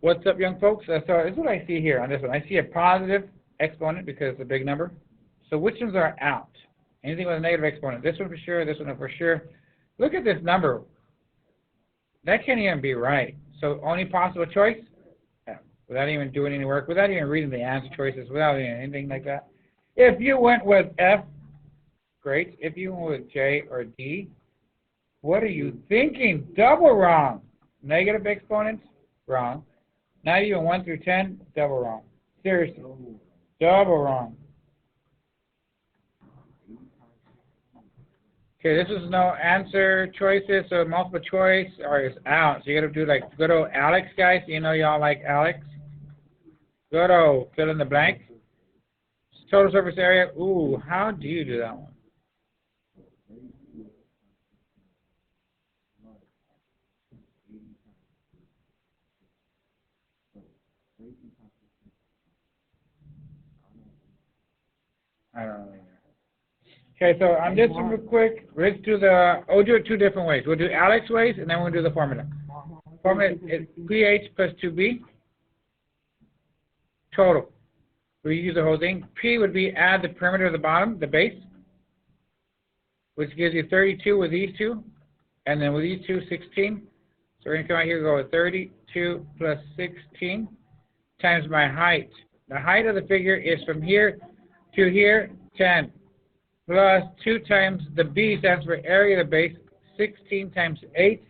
What's up, young folks? So this is what I see here on this one. I see a positive exponent because it's a big number. So which ones are out? Anything with a negative exponent. This one for sure, this one for sure. Look at this number. That can't even be right. So only possible choice? Yeah. Without even doing any work, without even reading the answer choices, without anything like that. If you went with F, great. If you went with J or D, what are you thinking? Double wrong. Negative exponents? Wrong. Not even 1 through 10? Double wrong. Seriously. Double wrong. Okay, this is no answer choices, so multiple choice is out. So you got to do like, go to Alex, guys. You know y'all like Alex. Go to fill in the blank. Total surface area. Ooh, how do you do that one? I don't know. Okay, so on this one real quick, let's do we'll do it two different ways. We'll do Alex ways, and then we'll do the formula. Formula is pH plus 2B, total. We use the whole thing. P would be add the perimeter of the bottom, the base, which gives you 32 with these two, and then with these two, 16. So we're going to come out here and go with 32 plus 16 times my height. The height of the figure is from here to here, 10. Plus 2 times the B stands for area of the base, 16 times 8.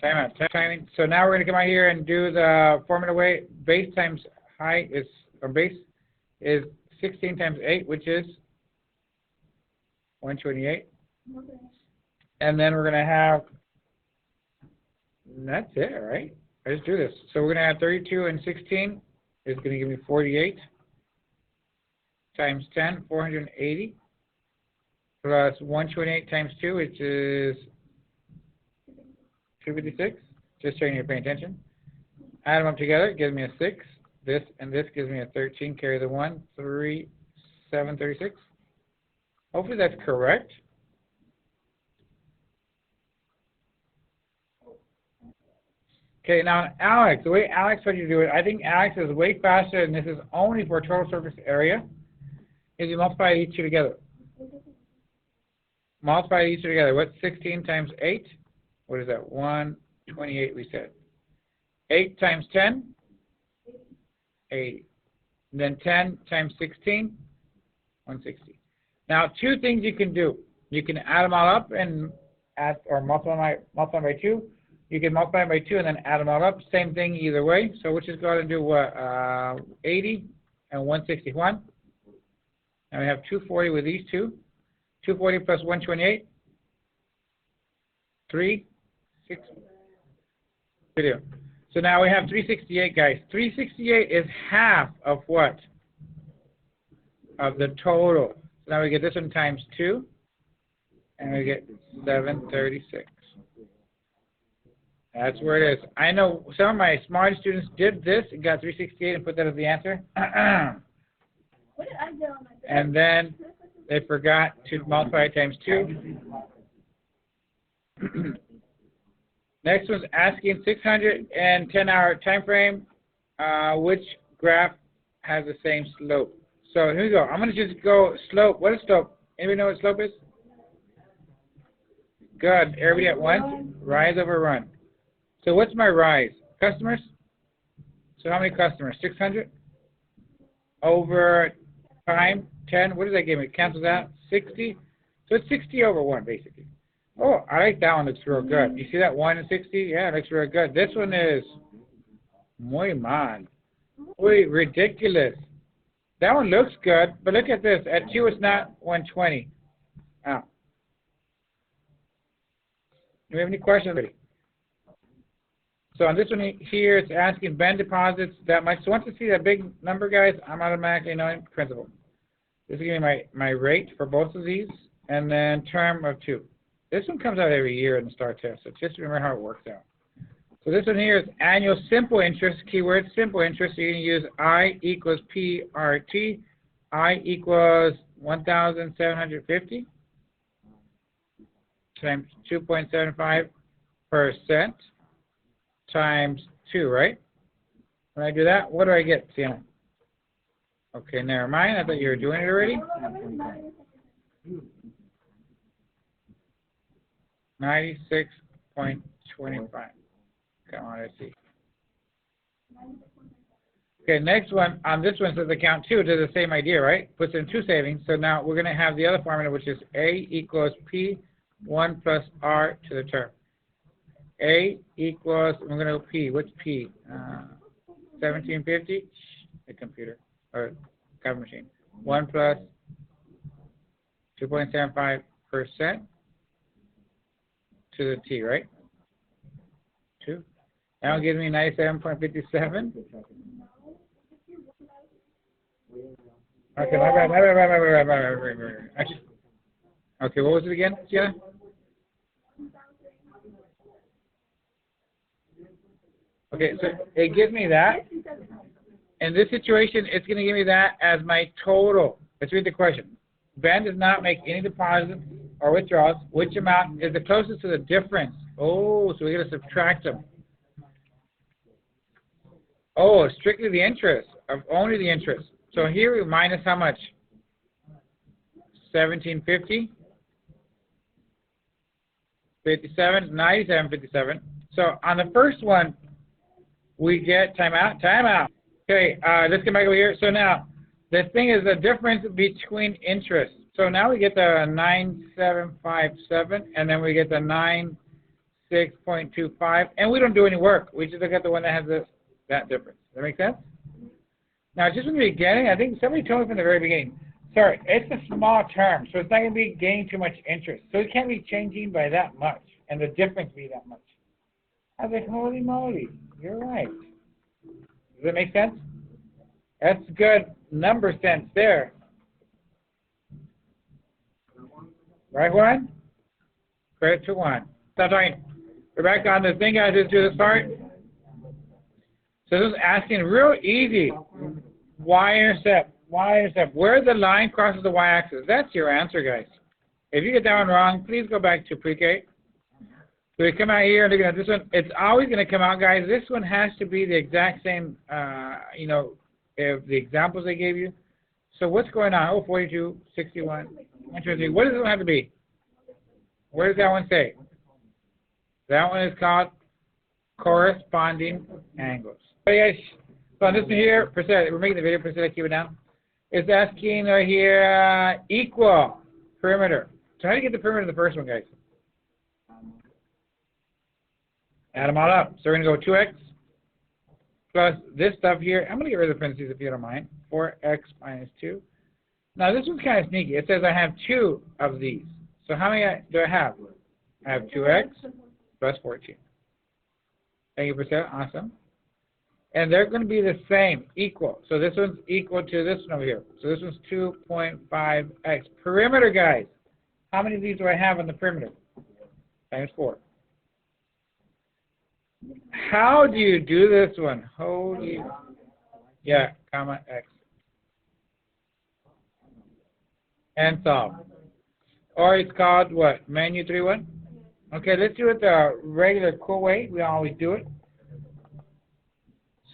Timing. So now we're going to come out here and do the formula way. Base times height is, or base is 16 times 8, which is 128. Okay. And then we're going to have, that's it, right? Let's do this. So we're going to have 32 and 16 is going to give me 48. Times 10, 480, plus 128 times 2, which is 256. Just showing you're paying attention. Add them up together, gives me a 6. This and this gives me a 13. Carry the 1, 3, 7, 36. Hopefully that's correct. Okay, now Alex, the way Alex told you to do it, I think Alex is way faster, and this is only for total surface area. Is you multiply these two together. Multiply these two together. What's 16 times 8? What is that? 128 we said. 8 times 10? 80. And then 10 times 16? 160. Now, two things you can do. You can add them all up and add, or multiply by 2. You can multiply by 2 and then add them all up. Same thing either way. So we'll just go ahead and do what? 80 and 161. And we have 240 with these two. 240 plus 128. 3, 6. Video. So now we have 368, guys. 368 is half of what? Of the total. So now we get this one times 2. And we get 736. That's where it is. I know some of my smart students did this and got 368 and put that as the answer. What did I get on my bed? And then they forgot to multiply it times 2. Next one's asking 610-hour time frame. Which graph has the same slope? So here we go. I'm going to just go slope. What is slope? Anybody know what slope is? Good. Everybody at once? Rise over run. So what's my rise? Customers? So how many customers? 600? Over time, 10. What does that give me? Cancels out. 60. So it's 60 over 1, basically. Oh, I like that one. Looks real good. You see that 1 and 60? Yeah, it looks real good. This one is muy mal. Muy ridiculous. That one looks good, but look at this. At 2, it's not 120. Oh. Do we have any questions? So on this one here, it's asking bend deposits that much. So once I see that big number, guys, I'm automatically knowing principal. This is giving me my rate for both of these, and then term of 2. This one comes out every year in the STAAR test, so just remember how it works out. So this one here is annual simple interest, keyword simple interest. So you're going to use I equals PRT. I equals 1,750 times 2.75%. times 2, right? When I do that, what do I get, Sienna? Okay, never mind. I thought you were doing it already. 96.25. Come on, let's see. Okay, next one, on this one says account 2, does the same idea, right? Puts in 2 savings. So now we're going to have the other formula, which is A equals P1 plus R to the term. A equals, we're going to go P. What's P? 1750? The computer, or copy machine. 1 plus 2.75% to the T, right? 2. Now it gives me 97.57. Okay, my bad. Okay, what was it again, Sienna? Okay, so it gives me that. In this situation, it's going to give me that as my total. Let's read the question. Ben does not make any deposits or withdrawals. Which amount is the closest to the difference? Oh, so we're going to subtract them. Oh, strictly the interest, of only the interest. So here we minus how much? 1750, 57, 97.57. So on the first one, we get timeout. Okay, let's get back over here. So now, the thing is the difference between interest. So now we get the 9757, and then we get the 96.25, and we don't do any work. We just look at the one that has that difference. Does that make sense? Now, just from the beginning, I think somebody told me from the very beginning, sorry, it's a small term, so it's not going to be gaining too much interest. So it can't be changing by that much, and the difference be that much. I was like, holy moly, you're right. Does that make sense? That's good number sense there. Right, Juan? Credit to Juan. Stop talking. We're back on the thing, guys. Let's do this part. So this is asking real easy. Y-intercept. Y-intercept. Where the line crosses the y-axis. That's your answer, guys. If you get that one wrong, please go back to pre-K. So we come out here and look at this one. It's always going to come out, guys. This one has to be the exact same, if the examples they gave you. So what's going on? Oh, 42, 61, 123. What does it have to be? What does that one say? That one is called corresponding angles. Okay, guys. So on this one here, percent, we're making the video percent, keep it down. It's asking right here, equal perimeter. So how do you get the perimeter of the first one, guys? Add them all up. So we're going to go 2x plus this stuff here. I'm going to get rid of the parentheses if you don't mind. 4x minus 2. Now this one's kind of sneaky. It says I have 2 of these. So how many do I have? I have 2x plus 14. Thank you, percent. Awesome. And they're going to be the same, equal. So this one's equal to this one over here. So this one's 2.5x. Perimeter, guys. How many of these do I have on the perimeter? Times 4. How do you do this one? Holy, yeah, comma x. And solve. Or it's called what? Menu 3-1? Okay, let's do it the regular cool way. We always do it.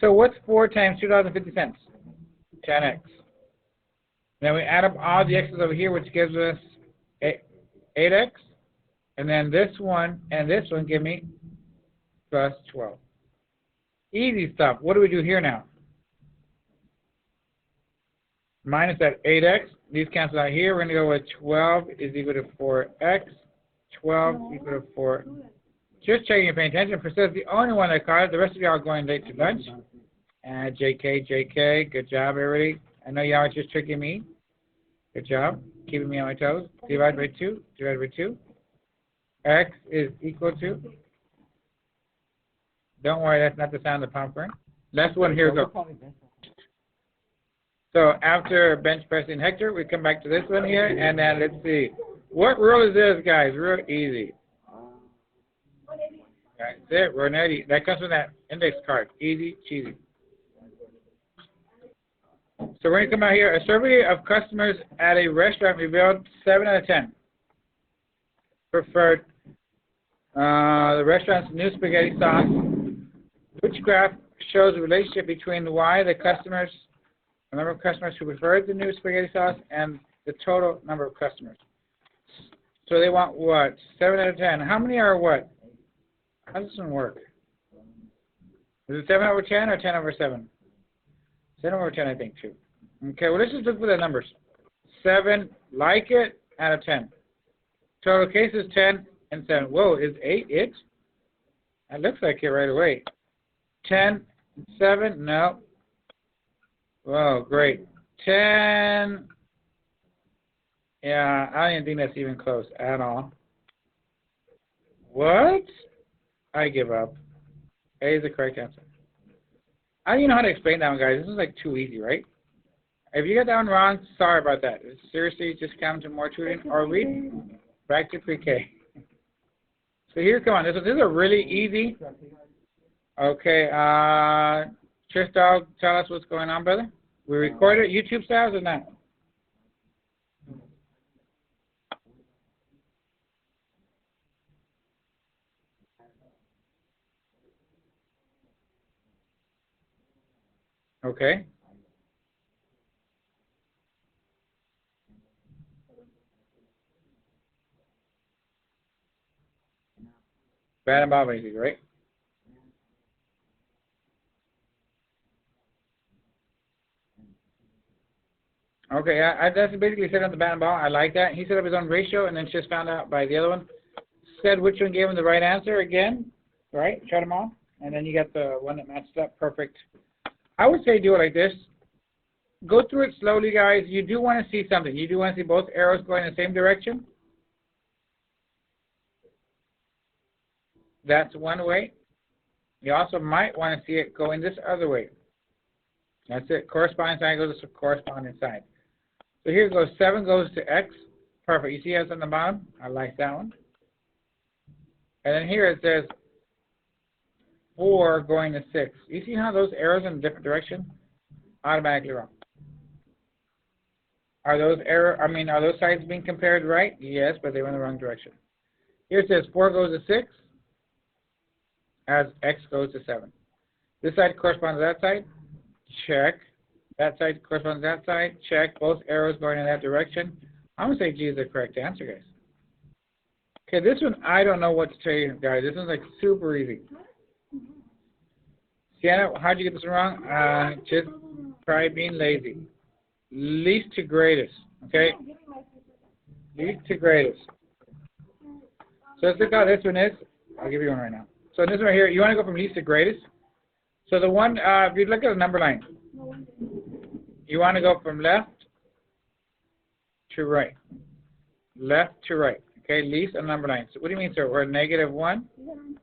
So what's 4 times $2.50? 10x. Then we add up all the x's over here, which gives us 8x. And then this one and this one give me plus 12. Easy stuff. What do we do here now? Minus that 8x. These cancel out here. We're going to go with 12 is equal to 4x. 12 equal to 4. Just checking you're paying attention. Percent is the only one that caught it. The rest of y'all are going late to lunch. JK. Good job, everybody. I know y'all are just tricking me. Good job. Keeping me on my toes. Divide by 2. Divide by 2. X is equal to. Don't worry, that's not the sound of the popcorn. Last one, here we go. So after bench pressing Hector, we come back to this one here, and then let's see. What rule is this, guys? Real easy. That's it, 180. That comes from that index card. Easy, cheesy. So we're going to come out here. A survey of customers at a restaurant revealed 7 out of 10 preferred the restaurant's new spaghetti sauce Which graph shows the relationship between the number of customers who preferred the new spaghetti sauce, and the total number of customers? So they want what? 7 out of 10. How many are what? How does this one work? Is it 7 over 10 or 10 over 7? 7 over 10, I think, too. Okay, well, let's just look for the numbers. 7, like it, out of 10. Total cases, 10 and 7. Whoa, is 8 it? That looks like it right away. 10, 7, no. Whoa, great. 10, yeah, I don't even think that's even close at all. What? I give up. A is the correct answer. I don't even know how to explain that one, guys. This is like too easy, right? If you got that one wrong, sorry about that. Seriously, just come to more tutoring or read back to pre-K. So here, come on. This is a really easy. Okay, Tristal, tell us what's going on, brother. We recorded YouTube styles or not? Okay. Bad and Bob, basically, right? Okay, I that's basically set up the bat and ball. I like that. He set up his own ratio and then just found out by the other one. Said which one gave him the right answer again, right? Shut them all. And then you got the one that matched up. Perfect. I would say do it like this. Go through it slowly, guys. You do want to see something. You do want to see both arrows going in the same direction. That's one way. You also might want to see it going this other way. That's it. Corresponding side goes to corresponding side. So here goes 7 goes to X. Perfect. You see how it's on the bottom? I like that one. And then here it says 4 going to 6. You see how those arrows in a different direction? Automatically wrong. Are those sides being compared right? Yes, but they went in the wrong direction. Here it says 4 goes to 6 as X goes to 7. This side corresponds to that side. Check. That side corresponds to that side. Check. Both arrows going in that direction. I'm going to say G is the correct answer, guys. Okay, this one, I don't know what to tell you, guys. This one's like super easy. Sienna, how'd you get this one wrong? Just try being lazy. Least to greatest, okay? Least to greatest. So let's look how this one is. I'll give you one right now. So this one right here, you want to go from least to greatest. So the one, if you look at the number line, you want to go from left to right. Left to right. Okay, least and number line. So what do you mean, sir? We're at -1,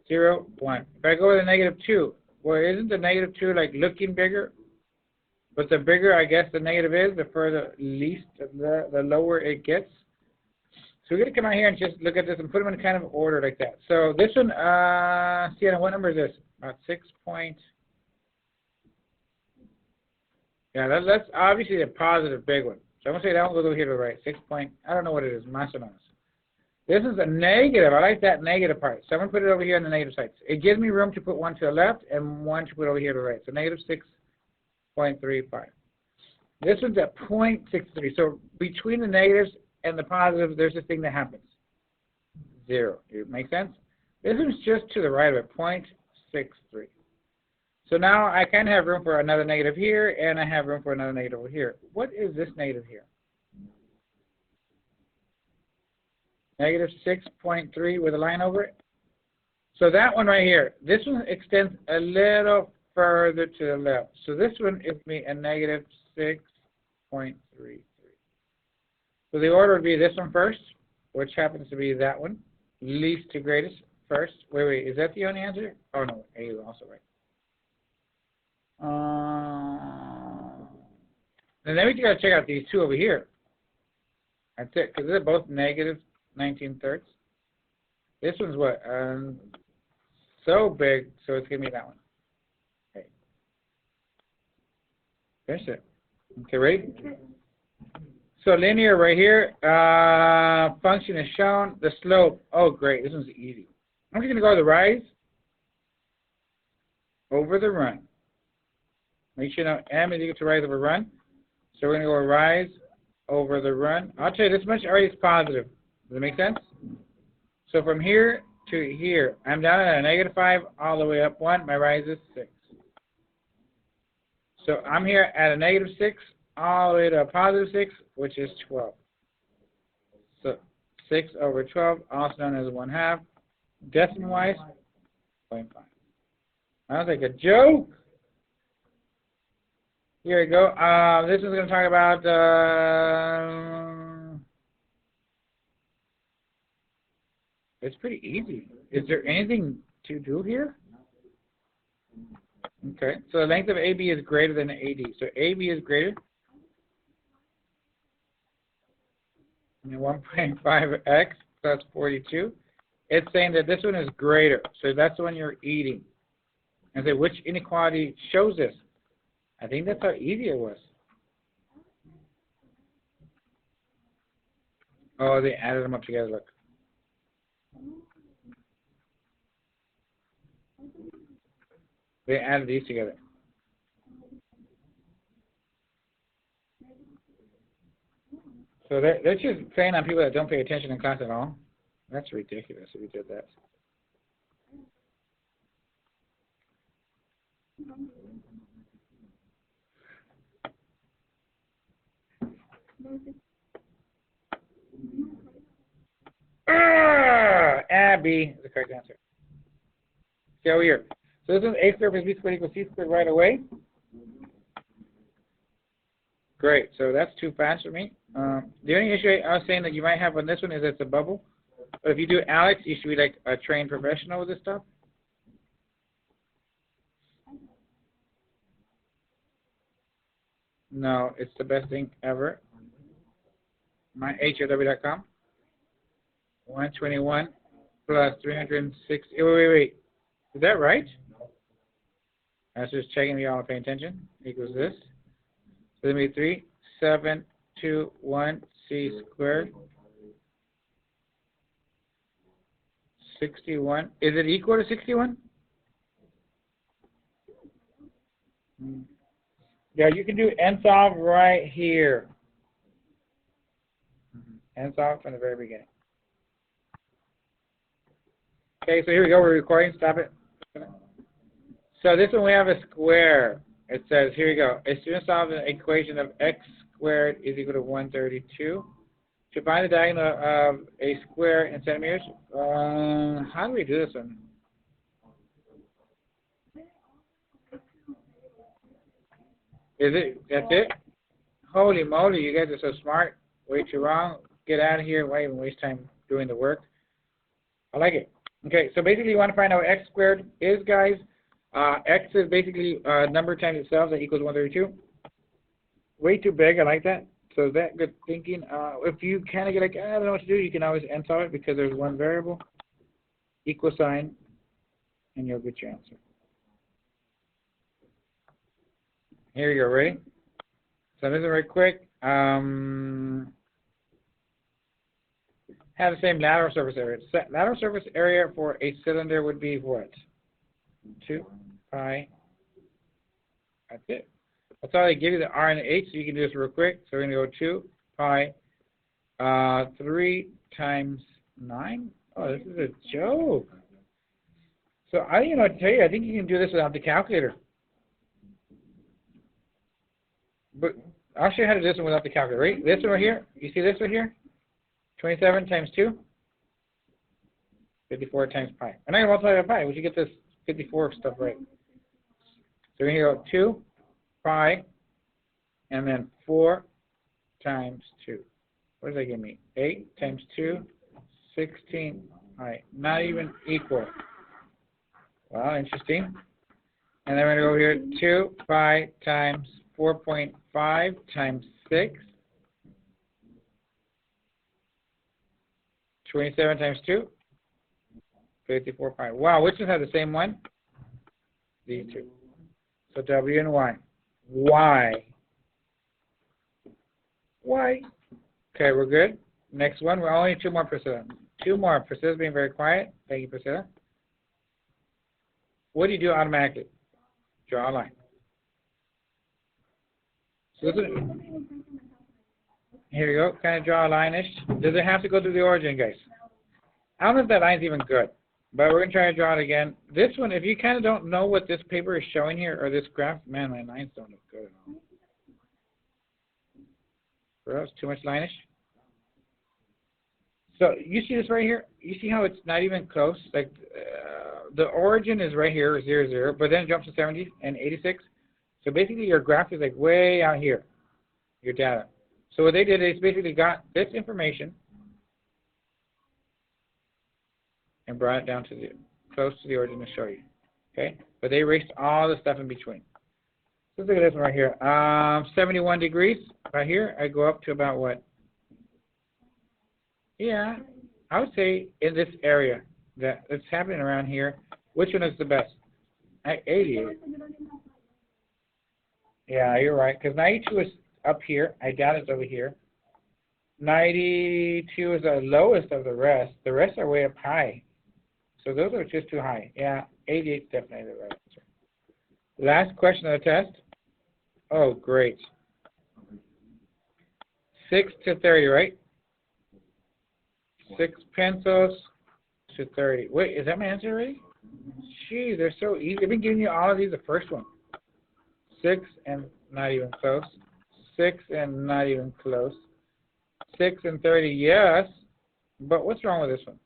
0, 1. If I go to the -2, well, isn't the -2 like looking bigger? But the bigger, I guess, the negative is, the further least, the lower it gets. So we're going to come out here and just look at this and put them in kind of order like that. So this one, Sienna, what number is this? About 6 point. Yeah, that's obviously a positive big one. So I'm going to say that one goes over here to the right. 6 point, I don't know what it is, más o menos. This is a negative. I like that negative part. So I'm going to put it over here on the negative side. It gives me room to put one to the left and one to put over here to the right. So -6.35. This one's at 0.63. So between the negatives and the positives, there's this thing that happens. 0. It makes sense? This one's just to the right of it, 0.63. So now I kind of have room for another negative here, and I have room for another negative over here. What is this negative here? -6.3 with a line over it. So that one right here, this one extends a little further to the left. So this one is me a -6.33. So the order would be this one first, which happens to be that one, least to greatest first. Wait, is that the only answer? Oh no, A is also right. And then we got to check out these two over here. That's it, because they're both -19/3. This one's what? So big, so it's going to be that one. Okay. Finish it. Okay, ready? So linear right here. Function is shown. The slope. Oh, great. This one's easy. I'm just going to go to the rise. over the run. Make sure now m is equal to rise over run. So we're going to go rise over the run. I'll tell you this much already is positive. Does that make sense? So from here to here, I'm down at a -5 all the way up 1. My rise is 6. So I'm here at a -6 all the way to a +6, which is 12. So 6 over 12, also known as 1/2. Decimal-wise, 0.5. Sounds like a joke. Here we go. This is going to talk about it's pretty easy. Is there anything to do here? Okay, so the length of AB is greater than AD. So AB is greater than 1.5x plus 42. It's saying that this one is greater. So that's the one you're eating. And say, which inequality shows this? I think that's how easy it was. Oh, they added them up together, look. They added these together. So they're just playing on people that don't pay attention in class at all. That's ridiculous if you did that. B is the correct answer. See over here. So this is a squared plus b squared equals c squared right away. Great. So that's too fast for me. The only issue I was saying that you might have on this one is it's a bubble. But if you do Alex, you should be like a trained professional with this stuff. No, it's the best thing ever. MyHRW.com. 121 plus 360. Wait. Is that right? I was just checking if y'all are paying attention. Equals this. So let me 3, 7, 2, 1, c squared. 61. Is it equal to 61? Yeah, you can do n solve right here. N solve from the very beginning. Okay, so here we go. We're recording. Stop it. So this one we have a square. It says, here we go. A student solves an equation of x squared is equal to 132. To find the diagonal of a square in centimeters, how do we do this one? Is it? That's it? Holy moly, you guys are so smart. Way too wrong. Get out of here. Why even waste time doing the work? I like it. Okay, so basically you want to find out what x squared is, guys. X is basically number times itself that equals 132. Way too big. I like that. So is that good thinking? If you kind of get like, I don't know what to do, you can always n solve it because there's one variable, equal sign, and you'll get your answer. Here you go. Ready? So this is very quick. Have the same lateral surface area. Lateral surface area for a cylinder would be what? 2 pi. That's it. That's all they give you, the R and the H, so you can do this real quick. So we're going to go 2 pi 3 times 9. Oh, this is a joke. So I don't even know what to tell you. I think you can do this without the calculator. But I'll show you how to do this one without the calculator. Right? This one right here. You see this right here? 27 times 2. 54 times pi. I'm not going to multiply by pi. We should get this 54 stuff right. So we're going to go 2 pi and then 4 times 2. What does that give me? 8 times 2, 16 pi. Not even equal. Well, interesting. And then we're going to go over here, 2 pi times 4.5 times 6. 27 times 2, 54 pi. Wow, which ones have the same one? These two. So W and Y. Y. Y. Okay, we're good. Next one, we're only 2 more, Priscilla. 2 more. Priscilla's being very quiet. Thank you, Priscilla. What do you do automatically? Draw a line. So this is, here we go. Kind of draw a line-ish. Does it have to go through the origin, guys? I don't know if that line's even good, but we're going to try to draw it again. This one, if you kind of don't know what this paper is showing here, or this graph, man, my lines don't look good at all. Bro, it's too much line-ish. So you see this right here? You see how it's not even close? Like the origin is right here, 0, 0, but then it jumps to 70 and 86. So basically your graph is like way out here, your data. So what they did is basically got this information and brought it down to the close to the origin to show you. Okay? But they erased all the stuff in between. Let's look at this one right here. 71 degrees right here. I go up to about what? Yeah, I would say in this area that's happening around here, which one is the best? 88. Yeah, you're right. Because 92 is up here. I doubt it's over here. 92 is the lowest of the rest. The rest are way up high. So those are just too high. Yeah, 88 is definitely the right answer. Last question of the test. Oh, great. 6 to 30, right? 6 pesos to 30. Wait, is that my answer already? Gee, they're so easy. I've been giving you all of these the first one. 6 and not even close. 6 and not even close. 6 and 30, yes. But what's wrong with this one?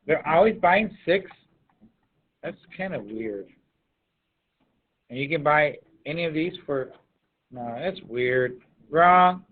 They're always buying 6? That's kind of weird. And you can buy any of these for... No, that's weird. Wrong.